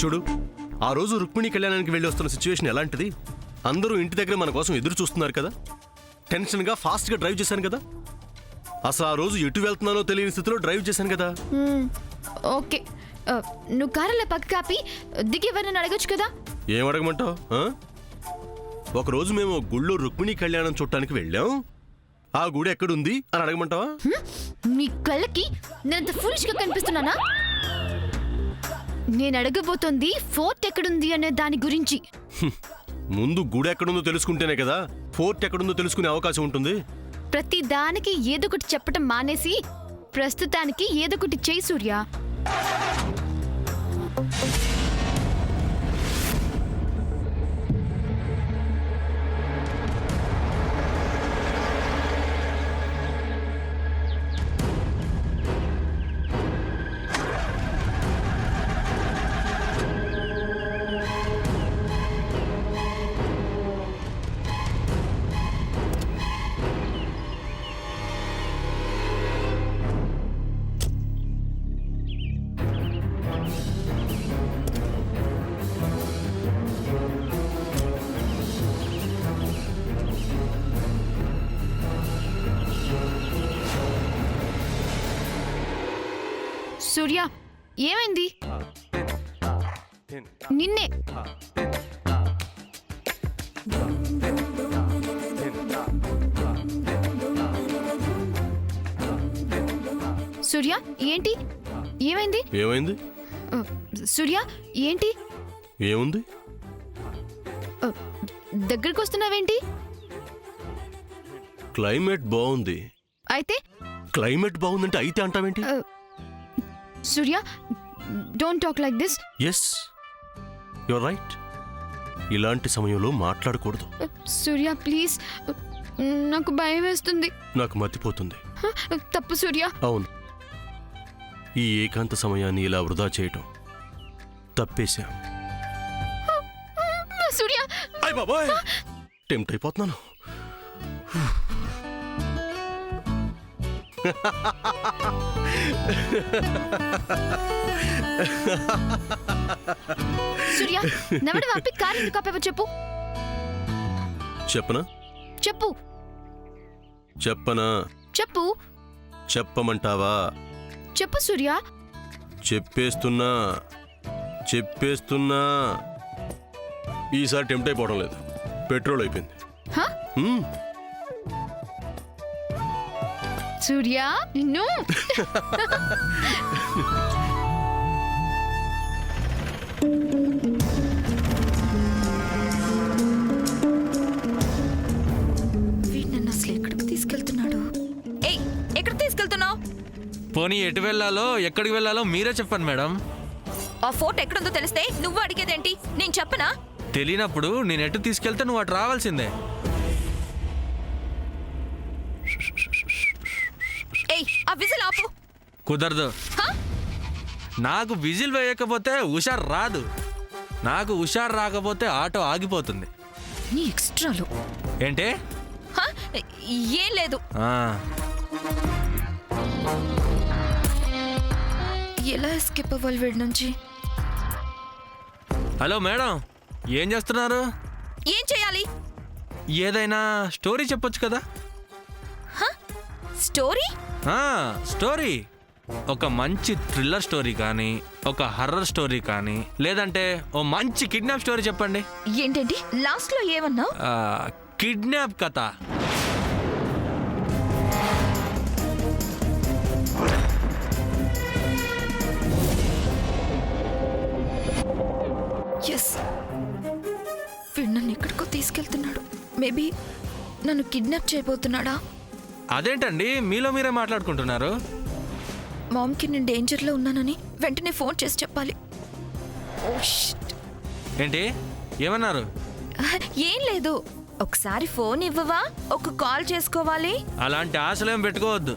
చూడు, ఆ రోజు రుక్మిణి కళ్యాణానికి వెళ్ళి వస్తున్న సిచ్యువేషన్ ఎలాంటిది? అందరూ ఇంటి దగ్గర మన కోసం ఎదురు చూస్తున్నారు కదా. టెన్షన్గా ఫాస్ట్గా డ్రైవ్ చేశాను కదా. అసలు ఆ రోజు ఎటు వెళ్తున్నానో తెలియని స్థితిలో డ్రైవ్ చేశాను కదా. ఓకే, నువ్వు కారులో పక్క కాపి దిగి ఎవరిని అడగచ్చు కదా. ఏం అడగమంటావు? ఒకరోజు మేము గుళ్ళో రుక్మిణి కళ్యాణం చూడటానికి వెళ్ళాం. ఆ గుడి ఎక్కడుంది అని అడగమంటావా? మీ కళ్ళకి నేనంత ఫూలిష్గా కనిపిస్తున్నానా? నేను అడగబోతోంది ఫోర్ట్ ఎక్కడుంది అనే దాని గురించి. ముందు గుడి ఎక్కడుందో తెలుసుకుంటేనే కదా ఫోర్ట్ ఎక్కడుందో తెలుసుకునే అవకాశం ఉంటుంది. ప్రతి దానికి ఏదొకటి చెప్పటం మానేసి ప్రస్తుతానికి ఏదొకటి చేయి సూర్య. సూర్య, ఏమైంది? నిన్నే. సూర్య, ఏంటి? ఏమైంది? ఏమైంది? సూర్య, ఏంటి? ఏముంది? దగ్గరికి వస్తున్నావేంటి? క్లైమేట్ బాగుంది. అయితే క్లైమేట్ బాగుందంటే అయితే అంటావేంటి? Surya, don't talk like this. Yes, your right. ఇలాంటి సమయంలో మాట్లాడకూడదు. సూర్య ప్లీజ్, నాకు భయం వేస్తుంది. నాకు మతిపోతుంది. తప్పు సూర్య. అవును, ఈ ఏకాంత సమయాన్ని ఇలా వృధా చేయటం తప్పేశాం. సూర్య, అయ్ బాబాయ్, టెంప్ట్ అయిపోతున్నాను. సూర్య, నవ్వడ వాపి కారు ఎందుకు ఆపేవో చెప్పు. చెప్పనా? చెప్పు. చెప్పనా? చెప్పు. చెప్పమంటావా? చెప్పు సూర్య. చెప్పేస్తున్నా. ఈసారి టెంప్ట్ అయిపోవడం లేదు. పెట్రోల్ అయిపోయింది. సూర్య, నిన్ను. వీడినన్ను అసలు ఎక్కడికి తీసుకెళ్తున్నాడు? ఏయ్, ఎక్కడికి తీసుకెళ్తున్నావు? పోనీ ఎటు వెళ్ళాలో ఎక్కడికి వెళ్ళాలో మీరే చెప్పండి మేడం. ఆ ఫోర్ట్ ఎక్కడుందో తెలిస్తే నువ్వు అడిగేదేంటి? నేను చెప్పనా? తెలియనప్పుడు నేను ఎటు తీసుకెళ్తే నువ్వు అటు రావాల్సిందే. ఏయ్, ఆ విజిల్ ఆపు. కుదరదు. నాకు విజిల్ వేయకపోతే హుషారు రాదు. నాకు హుషారు రాకపోతే ఆటో ఆగిపోతుంది. నీ ఎక్స్ట్రాలు ఏంటి? ఏం లేదు. ఎలా ఎస్కేప్ అవ్వాలి వీడి నుంచి? హలో మేడం, ఏం చేస్తున్నారు? ఏం చేయాలి? ఏదైనా స్టోరీ చెప్పొచ్చు కదా. స్టోరీ? స్టోరీ, ఒక మంచి థ్రిల్లర్ స్టోరీ కానీ, ఒక హర్రర్ స్టోరీ కానీ, లేదంటే ఓ మంచి కిడ్నాప్ స్టోరీ చెప్పండి. ఏంటండి లాస్ట్ లో ఏమన్నా? కిడ్నాప్ కథ. ఎస్, వీడు నన్ను ఎక్కడికో తీసుకెళ్తున్నాడు. మేబీ నన్ను కిడ్నాప్ చేయబోతున్నాడా? అదేంటండి మీలో మీరే మాట్లాడుకుంటున్నారు? మామ్కి నేను డేంజర్లో ఉన్నానని వెంటనే ఫోన్ చేసి చెప్పాలి. ఏంటి ఏమన్నారు? ఏం లేదు, ఒకసారి ఫోన్ ఇవ్వవా? ఒక కాల్ చేసుకోవాలి. అలాంటి ఆశలేం పెట్టుకోవద్దు.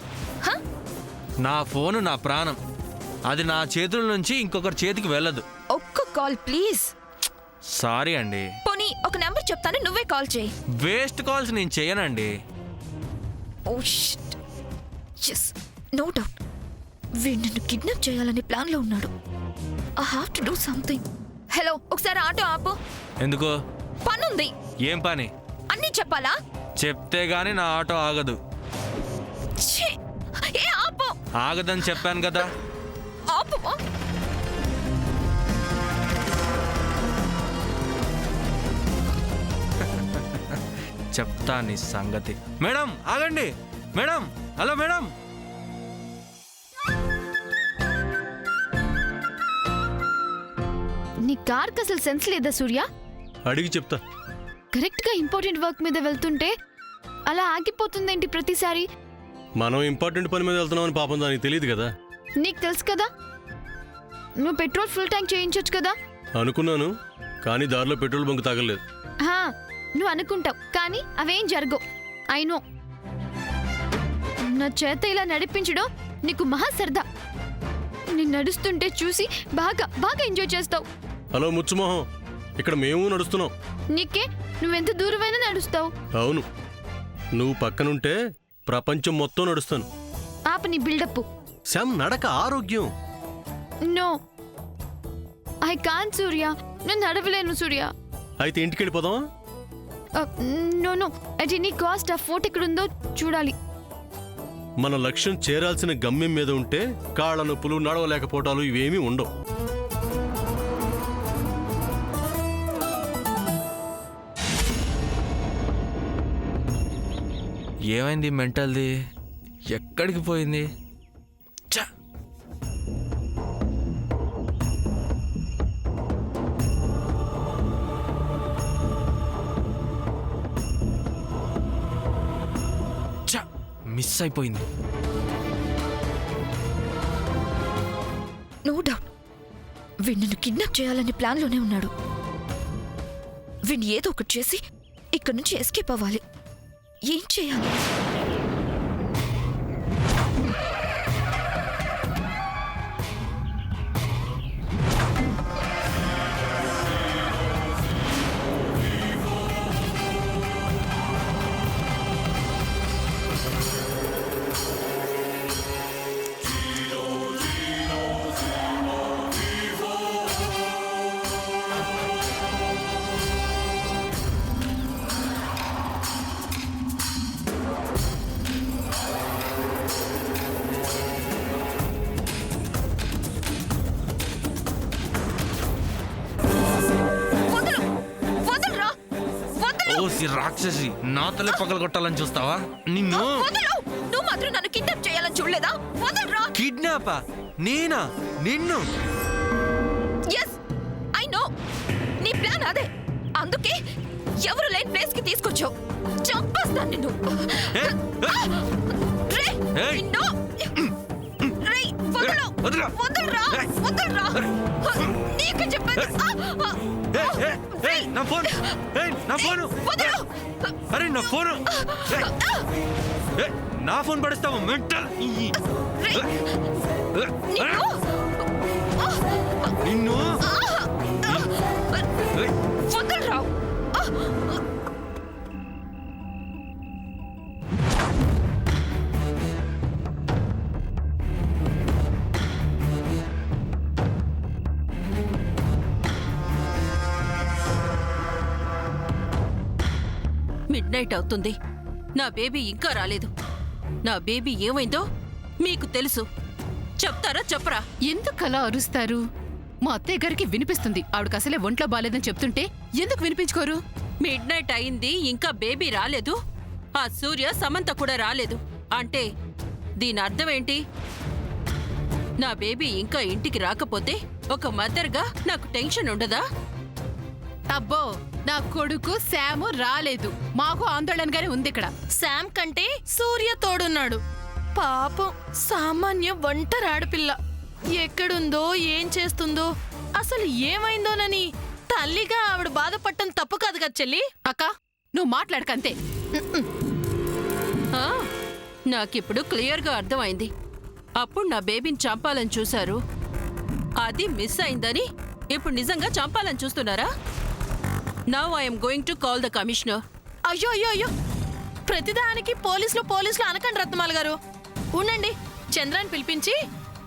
నా ఫోను నా ప్రాణం. అది నా చేతుల నుంచి ఇంకొకరి చేతికి వెళ్ళదు. ఒక్క కాల్ ప్లీజ్. సారీ అండి. పోనీ ఒక నెంబర్ చెప్తాను, నువ్వే కాల్ చేయి. వేస్ట్ కాల్స్ నేను చేయనండి. Oh shit, yes, no doubt వీడు నన్ను కిడ్నాప్ చేయాలనే ప్లాన్లో ఉన్నాడు. I have to do something. Hello, ఒకసారి ఆటో ఆపు. ఎందుకు? పనుంది. ఏం పని? అన్నీ చెప్పాలా? చెప్తే గానీ నా ఆటో ఆగదు. ఛీ! ఏ ఆపు. ఆగదని చెప్పాను కదా. ఆపు. చెప్తా నీ సంగతి. మేడం ఆగండి. Madam, hello madam. నీ కార్కి అసలు సెన్స్ లేదా సూర్య? అడిగి చెప్తా. కరెక్ట్ గా ఇంపార్టెంట్ వర్క్ మీద వెళ్తుంటే అలా ఆగిపోతుందేంటి ప్రతిసారి? మనం ఇంపార్టెంట్ పని మీద వెళ్తున్నామని పాపం దానికి తెలియదు కదా. నీకు తెలుసు కదా, నువ్వు పెట్రోల్ ఫుల్ ట్యాంక్ చేయించొచ్చు కదా. అనుకున్నాను, కానీ దారిలో పెట్రోల్ బంక్ తాగలేదు. హా, నువ్వు అనుకుంటావు కానీ అవేం జరగవు. అయినో నా చేత ఇలా నడిపించడం నీకు మహా సరదా. నేను నడుస్తుంటే చూసి బాగా బాగా ఎంజాయ్ చేస్తావు. హలో ముచ్చుమోహం, ఇక్కడ మేము నడుస్తున్నాం. నీకే, నువ్వెంత దూరమైనా నడుస్తావు. అవును, నువ్వు పక్కనుంటే ప్రపంచం మొత్తం నడుస్తాను. ఆప నీ బిల్డప్. శామ్, నడక ఆరోగ్యం. No, I can't Surya. నేను నడవలేను సూర్య. అయితే ఇంటికి వెళ్ళిపోదామా? No no, at any cost ఆ ఫోర్ట్ ఎక్కడుందో చూడాలి. మన లక్ష్యం చేరాల్సిన గమ్యం మీద ఉంటే కాళ్ళ నొప్పులు, నడవలేకపోవటాలు ఇవేమీ ఉండవు. ఏమైంది మెంటల్ది? ఎక్కడికి పోయింది? ఛ! ఛ! మిస్ అయిపోయింది. నో డౌట్ వీణ్ణి కిడ్నాప్ చేయాలనే ప్లాన్లోనే ఉన్నాడు. వీణ్ణి ఏదో ఒకటి చేసి ఇక్కడి నుంచి ఎస్కేప్ అవ్వాలి. ఏం చేయాలి? రాక్షసి, నా తలే పగల కొట్టాలని చూస్తావా? నిన్ను నువ్వు మాత్రం నన్ను కిడ్నాప్ చేయాలని చూడలేదా? వదలరా. కిడ్నాపా? నేనా? నిన్ను? Yes, I know. నీ ప్లాన్ అదే. అందుకే ఎవరు లేని ప్లేస్ కి తీసుకొచ్చావు. చంపేస్తాను నిన్ను. రే, నిన్ను. రే, వదలు. వదలరా. వదలరా. నీకు చెప్పేది. నా ఫోన్, నా ఫోను. అరే నా ఫోను. నా ఫోన్ పడేస్తావు మెంటల్. నిన్ను వదలరా. మిడ్ నైట్ అవుతుంది. నా బేబీ ఇంకా రాలేదు. నా బేబీ ఏమైందో మీకు తెలుసు. చెప్తారా చెప్పరా? ఎందుకలా అరుస్తారు? మా అత్తయ్య గారికి వినిపిస్తుంది. ఆవిడకి అసలే ఒంట్లో బాలేదని చెప్తుంటే ఎందుకు వినిపించుకోరు? మిడ్ నైట్ అయింది, ఇంకా బేబీ రాలేదు. ఆ సూర్య, సమంత కూడా రాలేదు. అంటే దీని అర్థం ఏంటి? నా బేబీ ఇంకా ఇంటికి రాకపోతే ఒక మదర్గా నాకు టెన్షన్ ఉండదా? అబ్బో, నా కొడుకు శాము రాలేదు. మాకు ఆందోళనగానే ఉంది ఇక్కడ. శామ్ కంటే సూర్య తోడున్నాడు. పాపం, సామాన్య ఒంటరి ఆడపిల్ల. ఎక్కడుందో, ఏం చేస్తుందో, అసలు ఏమైందోనని తల్లిగా ఆవిడ బాధపడటం తప్పు కాదు కదా చెల్లి. అక్క, నువ్వు మాట్లాడకంతే. నాకిప్పుడు క్లియర్గా అర్థమైంది. అప్పుడు నా బేబీని చంపాలని చూశారు, అది మిస్ అయిందని ఇప్పుడు నిజంగా చంపాలని చూస్తున్నారా? Now I'm going to call the commissioner. అయ్యో అయ్యో అయ్యో, ప్రతిదానికి పోలీసులు అనకండి రత్నమాల గారు. ఉండండి, చంద్రాన్ని పిలిపించి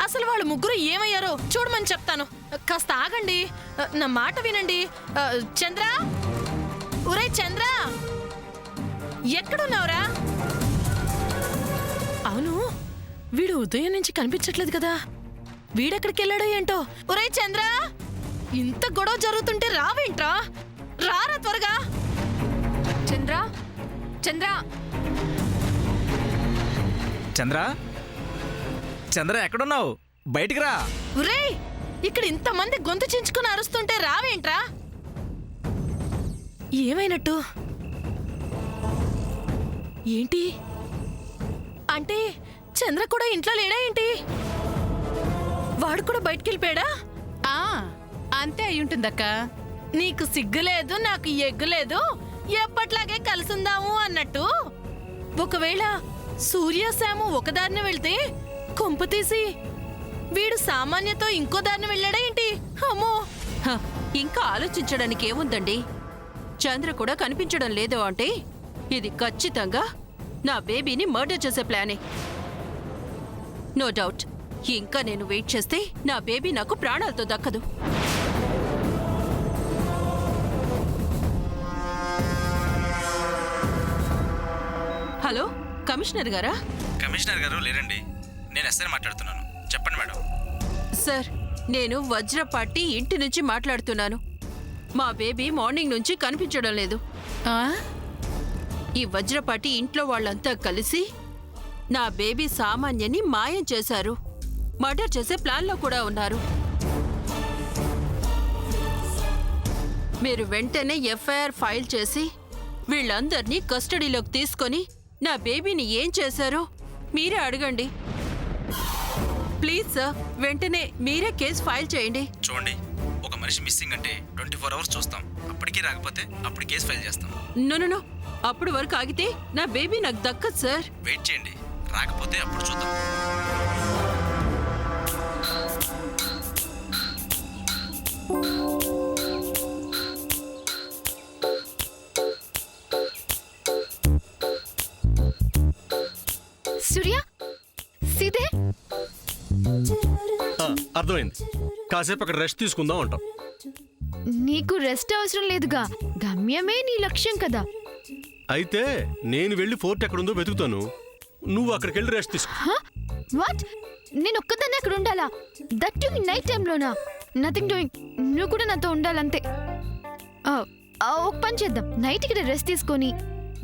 అసలు వాళ్ళు ముగ్గురు ఏమయ్యారో చూడమని చెప్తాను. కాస్త ఆగండి. నా మాట వినండి. చంద్ర, ఒరే చంద్ర, ఎక్కడున్నావురా? అవును, వీడు ఉదయం నుంచి కనిపించట్లేదు కదా. వీడెక్కడికి వెళ్ళాడో ఏంటో. ఒరే చంద్ర, ఇంత గొడవ జరుగుతుంటే రావేంట్రా? రారా త్వరగా. చంద్ర, చంద్ర, చంద్ర, చంద్ర ఎక్కడున్నావు? బయటికి రా. ఒరే, ఇక్కడ ఇంతమంది గొంతు చించుకుని అరుస్తుంటే రావేంట్రా? ఏమైనట్టు? ఏంటి అంటే చంద్ర కూడా ఇంట్లో లేడా ఏంటి? వాడు కూడా బయటికి వెళ్ళిపోయాడా? ఆ అంతే అయి ఉంటుందక్క. నీకు సిగ్గు లేదు, నాకు ఎగ్గు లేదు, ఎప్పట్లాగే కలిసుందాము అన్నట్టు. ఒకవేళ సూర్య శాము ఒకదారిని వెళ్తే కొంప తీసి వీడు సామాన్యతో ఇంకో దారిని వెళ్ళాడా ఏంటి? అమ్మో, హ, ఇంకా ఆలోచించడానికి ఏముందండి? చంద్ర కూడా కనిపించడం లేదు అంటే ఇది ఖచ్చితంగా నా బేబీని మర్డర్ చేసే ప్లానే. No doubt. ఇంకా నేను వెయిట్ చేస్తే నా బేబీ నాకు ప్రాణాలతో దక్కదు. హలో, కమిషనర్ గారా? కమిషనర్ గారు లేరండి, నేను ఎస్ఐ మాట్లాడుతున్నాను. చెప్పండి మేడం. సార్, నేను వజ్రపాటి ఇంటి నుంచి మాట్లాడుతున్నాను. మా బేబీ మార్నింగ్ నుంచి కనిపించడం లేదు. ఆ? ఈ వజ్రపాటి ఇంట్లో వాళ్ళంతా కలిసి నా బేబీ సామాన్యని మాయం చేశారు. మర్డర్ చేసే ప్లాన్లో కూడా ఉన్నారు. మీరు వెంటనే ఎఫ్ఐఆర్ ఫైల్ చేసి వీళ్ళందర్నీ కస్టడీలోకి తీసుకొని నా బేబీని ఏం చేశారో మీరే అడగండి. ప్లీజ్ సార్, వెంటనే మీరే కేసు ఫైల్ చేయండి. చూడండి, ఒక మనిషి మిస్సింగ్ అంటే 24 అవర్స్ చూస్తాం. అప్పటికీ రాకపోతే అప్పుడు కేసు ఫైల్ చేస్తాం. నో, అప్పుడు వరకు ఆగితే నా బేబీ నాకు దక్కదు సార్. వెయిట్ చేయండి, రాకపోతే అప్పుడు చూద్దాం. సూర్య, సీతే. అర్థమైంది. కాసేపు అక్కడ రెస్ట్ తీసుకుందాం అంటాం. నీకు రెస్ట్ అవసరం లేదుగా, గమ్యమే నీ లక్ష్యం కదా. అయితే నేను వెళ్ళి ఫోర్ట్ ఎక్కడుందో వెతుకుతాను, నువ్వు అక్కడికి వెళ్ళి రెస్ట్ తీసుకో. వాట్? నేను ఒక్కదాన్ని అక్కడ ఉండాలా? దట్ టు నైట్ టైంలోనా? Nothing doing. నువ్వు కూడా నాతో ఉండాలంతే. ఒక పని చేద్దాం, నైట్ ఇక్కడ రెస్ట్ తీసుకొని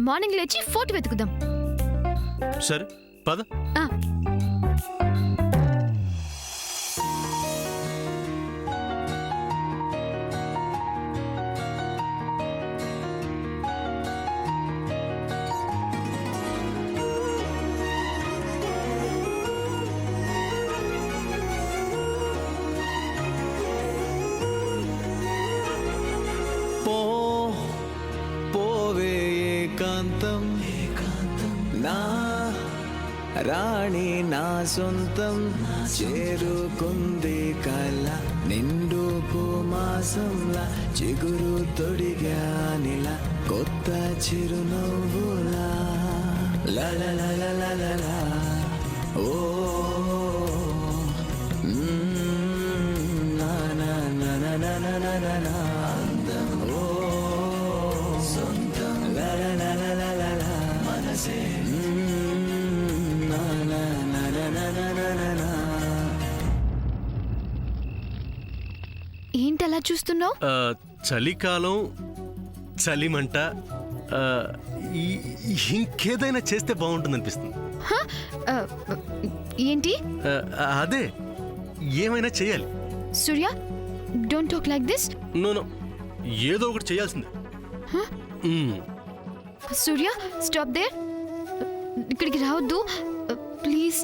మార్నింగ్ లేచి ఫోర్ట్ వెతుకుదాం. సరే పద. ఆ, పోవే ఏకాంతం నా రాణి నా సొంతం చేరుకుంది కల నిండు మాసంలా చిగురు తొడిగానిలా కొత్త చిరునవ్వులా లలలలలలలా ఓ నా నా నా నా నా నా నా నా నా అందం ఓ సొంతం లలలలలలా మనసే నా నా నా నా నా నా నా నా. ఏంటి అలా చూస్తున్నావు? చలికాలం, చలిమంట, ఇంకేదైనా చేస్తే బాగుంటుంది అనిపిస్తుంది. ఏంటి? అదే, ఏమైనా చేయాలి. Surya, don't talk like this. No, ఏదో ఒకటి చేయాల్సిందే. Surya, stop there. ఇక్కడికి రావద్దు please.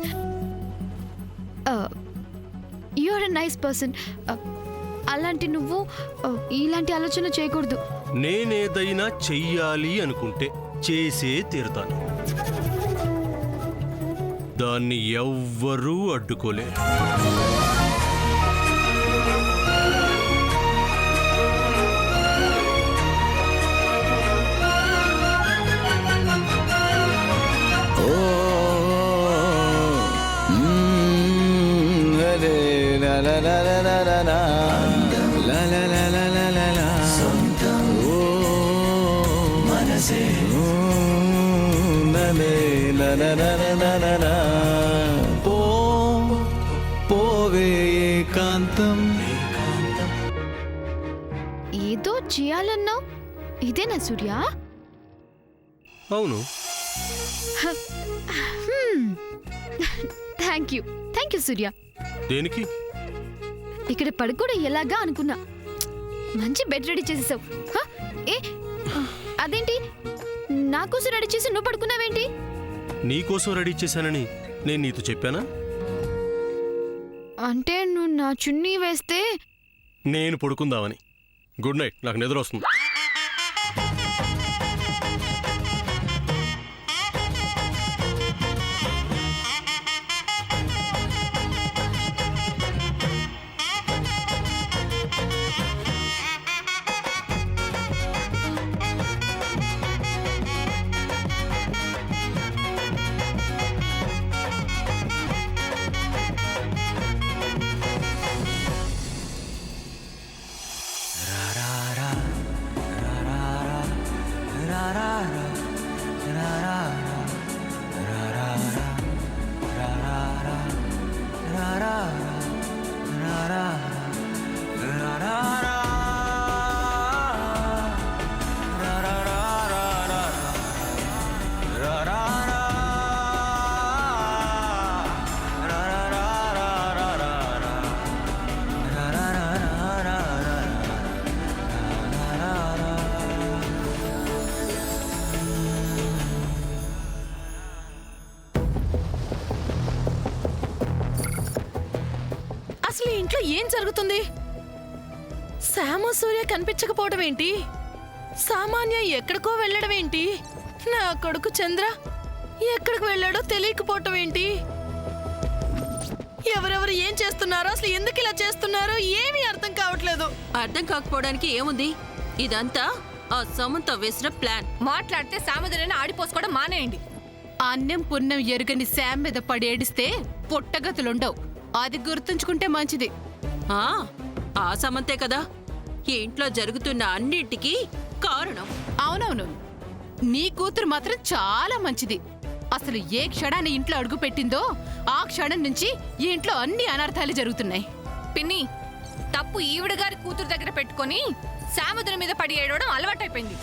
You are a nice person. అలాంటి నువ్వు ఇలాంటి ఆలోచన చేయకూడదు. నేనేదైనా చెయ్యాలి అనుకుంటే చేసే తీరుతాను. దాన్ని ఎవ్వరూ అడ్డుకోలేరు. La la la la la la. ననే నననననననా. పోవే ఏకాంతం. ఏదో చేయాలన్నావు, ఇదేనా సూర్య? అవును. థ్యాంక్ యూ సూర్య. దేనికి? ఇక్కడ పడుకోవడం ఎలాగా అనుకున్నా. మంచి బెడ్ రెడీ చేసేసావు. హ? ఏ అదేంటి నా కోసం రెడీ చేసి నువ్వు పడుకున్నావేంటి? నీకోసం రెడీ చేశానని నేను నీతో చెప్పానా? అంటే నువ్వు నా చున్నీ వేస్తే నేను పడుకుందామని. గుడ్ నైట్, నాకు నిద్ర వస్తుంది. అసలు ఈ ఇంట్లో ఏం జరుగుతుంది? శ్యాము సూర్య కనిపించకపోవడం ఏంటి? సామాన్య ఎక్కడికో వెళ్ళడం ఏంటి? నా కొడుకు చంద్ర ఎక్కడికి వెళ్ళాడో తెలియకపోవటం ఏంటి? ఎవరెవరు ఏం చేస్తున్నారో, అసలు ఎందుకు ఇలా చేస్తున్నారో ఏమీ అర్థం కావట్లేదు. అర్థం కాకపోవడానికి ఏముంది? ఇదంతా ఆ సమంత వేసిన ప్లాన్. మాట్లాడితే సామధులని ఆడిపోసుకోవడం మానేయండి. అన్నం పుణ్యం ఎరుగని శామ్ మీద పడి ఏడిస్తే పుట్టగతులుండవు. అది గుర్తుంచుకుంటే మంచిది. ఆ సమంతే కదా ఈ ఇంట్లో జరుగుతున్న అన్నింటికి కారణం. అవునవును, నీ కూతురు మాత్రం చాలా మంచిది. అసలు ఏ క్షణాన్ని ఇంట్లో అడుగు పెట్టిందో ఆ క్షణం నుంచి ఈ ఇంట్లో అన్ని అనర్థాలు జరుగుతున్నాయి. పిన్ని, తప్పు ఈవిడ గారి కూతురు దగ్గర పెట్టుకొని సాముద్రం మీద పడి ఏడవడం అలవాటైపోయింది.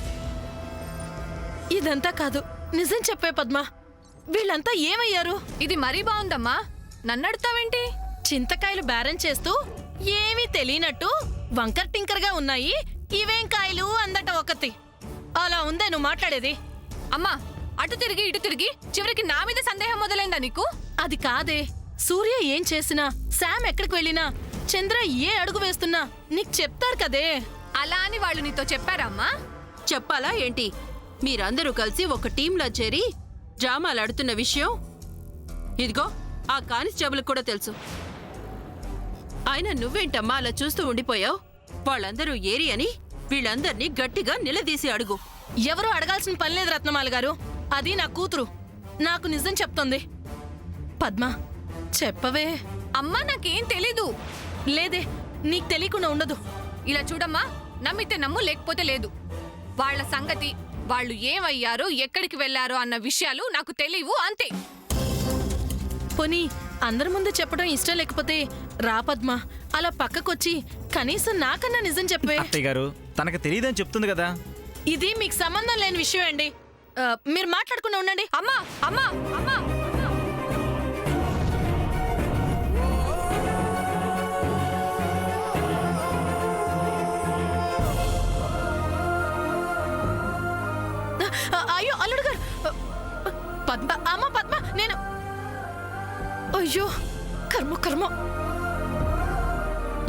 ఇదంతా కాదు, నిజం చెప్పే పద్మ. వీళ్ళంతా ఏమయ్యారు? ఇది మరీ బాగుందమ్మా, నన్నడుతావేంటి? చింతకాయలు బేరం చేస్తూ ఏమీ తెలియనట్టు వంకర్ టింకర్ గా ఉన్నాయి. ఇవేం కాయలు అందట ఒకటి. అలా ఉందే నువ్వు మాట్లాడేది? అమ్మా, అటు తిరిగి ఇటు తిరిగి చివరికి నా మీద సందేహం మొదలైందా నీకు? అది కాదే, సూర్య ఏం చేసినా, శామ్ ఎక్కడికి వెళ్ళినా, చంద్ర ఏ అడుగు వేస్తున్నా నీకు చెప్తారు కదే. అలా అని వాళ్ళు నీతో చెప్పారమ్మా? చెప్పాలా ఏంటి? మీరందరూ కలిసి ఒక టీంలా చేరి డ్రామాలు ఆడుతున్న విషయం ఇదిగో ఆ కానిస్టేబుల్ కూడా తెలుసు. ఆయన నువ్వేంటమ్మా అలా చూస్తూ ఉండిపోయావు? వాళ్ళందరూ ఏరి అని వీళ్ళందర్నీ గట్టిగా నిలదీసి అడుగు. ఎవరూ అడగాల్సిన పని లేదు రత్నమాల గారు. అది నా కూతురు, నాకు నిజం చెప్తోంది. పద్మ చెప్పవే. అమ్మా, నాకేం తెలీదు. లేదే, నీకు తెలియకుండా ఉండదు. ఇలా చూడమ్మా, నమ్మితే నమ్ము, లేకపోతే లేదు. వాళ్ళ సంగతి, వాళ్ళు ఏమయ్యారో ఎక్కడికి వెళ్లారో అన్న విషయాలు నాకు తెలియవు, అంతే. పోనీ అందరి ముందు చెప్పడం ఇష్టం లేకపోతే రా పద్మ, అలా పక్కకొచ్చి కనీసం నాకన్నా నిజం చెప్పే. అత్తయ్య గారు తనకు తెలియదని చెప్తుంది కదా. ఇది మీకు సంబంధం లేని విషయం అండి. మీరు మాట్లాడకుండా ఉండండి. అమ్మా అమ్మా అమ్మా అయ్యో అల్లుడు గారు. పద్మ, అమ్మ పద్మ, నేను అయ్యో కర్మ కర్మ.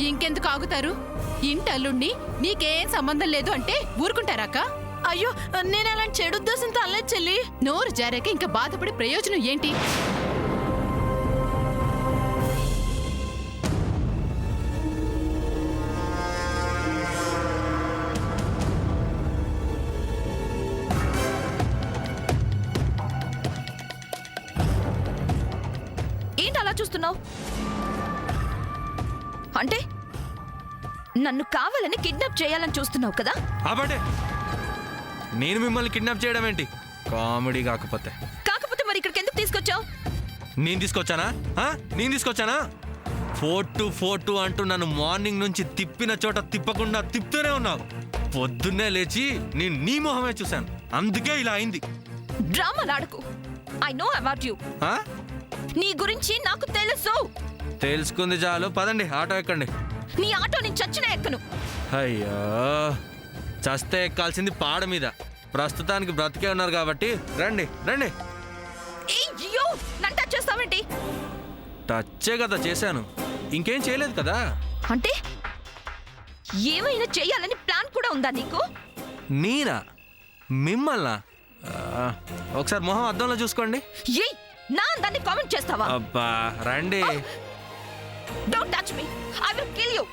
ఇంకెందుకు ఆగుతారు? ఇంటి అల్లుణ్ణి నీకేం సంబంధం లేదు అంటే ఊరుకుంటారాక? అయ్యో నేను అలాంటి చెడు ఉద్దేశంతో అల్లే చెల్లి. నోరు జారాక ఇంకా బాధపడే ప్రయోజనం ఏంటి? ఏంటి అలా చూస్తున్నావు? అంటే నన్ను కావాలని కిడ్నాప్ చేయాలని చూస్తున్నావు కదా? ఆపండి. నేను మిమ్మల్ని కిడ్నాప్ చేయడం ఏంటి? కామెడీ కాకపోతే. కాకపోతే మరి ఇక్కడికి ఎందుకు తీసుకొచ్చావు? నేను తీసుకొచ్చానా? నేను తీసుకొచ్చానా? ఫోర్టు అంటూ నన్ను మార్నింగ్ నుంచి తిప్పిన చోట తిప్పకుండా తిప్పుతూనే ఉన్నావు. పొద్దున్నే లేచి నేను నీ మొహమే చూశాను, అందుకే ఇలా అయింది. డ్రామా లాడకు. I know about you. నీ గురించి నాకు తెలుసు. తెలుసుకుంది చాలు, పదండి ఆటో ఎక్కండి. నీ ఆటో నేను చచ్చిన ఎక్కను. అయ్యో, చస్తే ఎక్కాల్సింది పాడ మీద. ప్రస్తుతానికి బ్రతికే ఉన్నారు కాబట్టి రండి రండి. అయ్యో, నన్ను టచ్ చేస్తావేంటి? టచ్చే కదా చేశాను, ఇంకేం చేయలేదు కదా. అంటే ఏమైనా చేయాలని ప్లాన్ కూడా ఉందా నీకు? నేనా? మిమ్మల్నా? ఒకసారి మొహం అద్దంలో చూసుకోండి. ఏయ్, నా అందాన్ని కామెంట్ చేస్తావా? అబ్బా రండి. Don't touch me, I will kill you.